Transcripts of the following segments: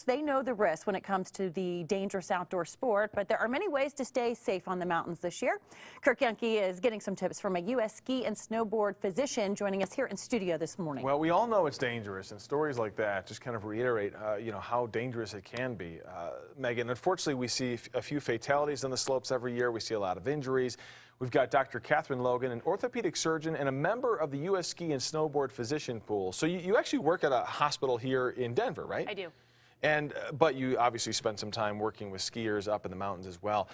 they know the risks when it comes to the dangerous outdoor sport, but there are many ways to stay safe on the mountains this year. Kirk Yankee is getting some tips from a U.S. ski and snowboard physician joining us here in studio this morning. Well, we all know it's dangerous, and stories like that just kind of reiterate, how dangerous it can be. Megan, unfortunately, we see a few fatalities on the slopes every year. We see a lot of injuries. We've got Dr. Catherine Logan, an orthopedic surgeon and a member of the U.S. Ski and Snowboard Physician Pool. So you actually work at a hospital here in Denver, right? I do. But you obviously spend some time working with skiers up in the mountains as well.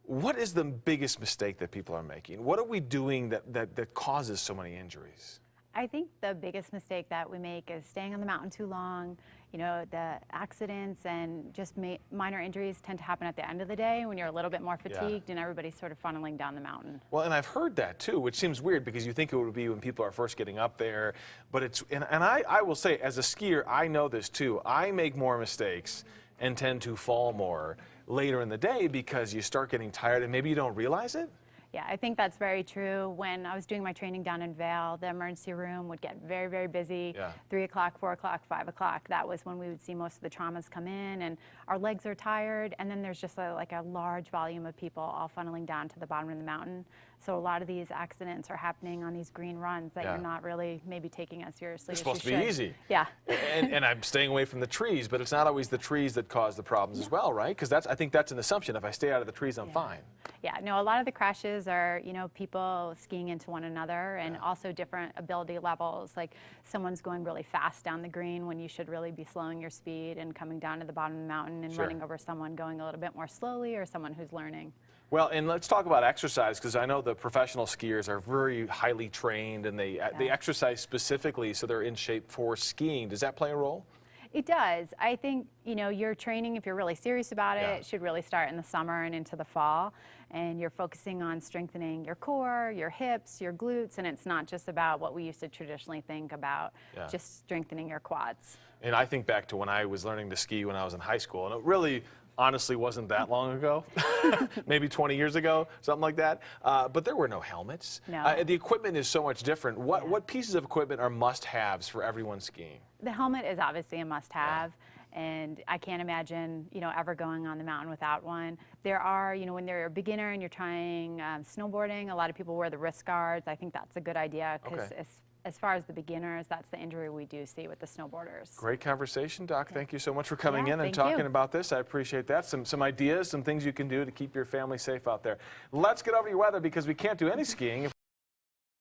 What is the biggest mistake that people are making? What are we doing that causes so many injuries? I think the biggest mistake that we make is staying on the mountain too long. You know, the accidents and just minor injuries tend to happen at the end of the day when you're a little bit more fatigued and everybody's sort of funneling down the mountain. Well, and I've heard that too, which seems weird because you think it would be when people are first getting up there. But it's, and I will say, as a skier, I know this too. I make more mistakes and tend to fall more later in the day because you start getting tired and maybe you don't realize it. Yeah, I think that's very true. When I was doing my training down in Vail, the emergency room would get very, very busy. 3 o'clock, 4 o'clock, 5 o'clock. That was when we would see most of the traumas come in, and our legs are tired, and then there's just like a large volume of people all funneling down to the bottom of the mountain. So a lot of these accidents are happening on these green runs that you're not really maybe taking as seriously as you should. It's supposed to be easy. Yeah. and I'm staying away from the trees, but it's not always the trees that cause the problems as well, right? Because I think that's an assumption. If I stay out of the trees, I'm fine. Yeah, no, a lot of the crashes are, people skiing into one another and also different ability levels. Like someone's going really fast down the green when you should really be slowing your speed and coming down to the bottom of the mountain and running over someone going a little bit more slowly or someone who's learning. Well, and let's talk about exercise, because I know the professional skiers are very highly trained and they exercise specifically so they're in shape for skiing. Does that play a role? It does. I think, your training, if you're really serious about it, should really start in the summer and into the fall. And you're focusing on strengthening your core, your hips, your glutes, and it's not just about what we used to traditionally think about, just strengthening your quads. And I think back to when I was learning to ski when I was in high school, and it really honestly wasn't that long ago, maybe 20 years ago, something like that. But there were no helmets. No. The equipment is so much different. What pieces of equipment are must-haves for everyone skiing? The helmet is obviously a must-have. And I can't imagine, ever going on the mountain without one. There are, when you're a beginner and you're trying snowboarding, a lot of people wear the wrist guards. I think that's a good idea because as far as the beginners, that's the injury we do see with the snowboarders. Great conversation, Doc. Thank you so much for coming in and talking about this. I appreciate that. Some ideas, some things you can do to keep your family safe out there. Let's get over your weather because we can't do any skiing.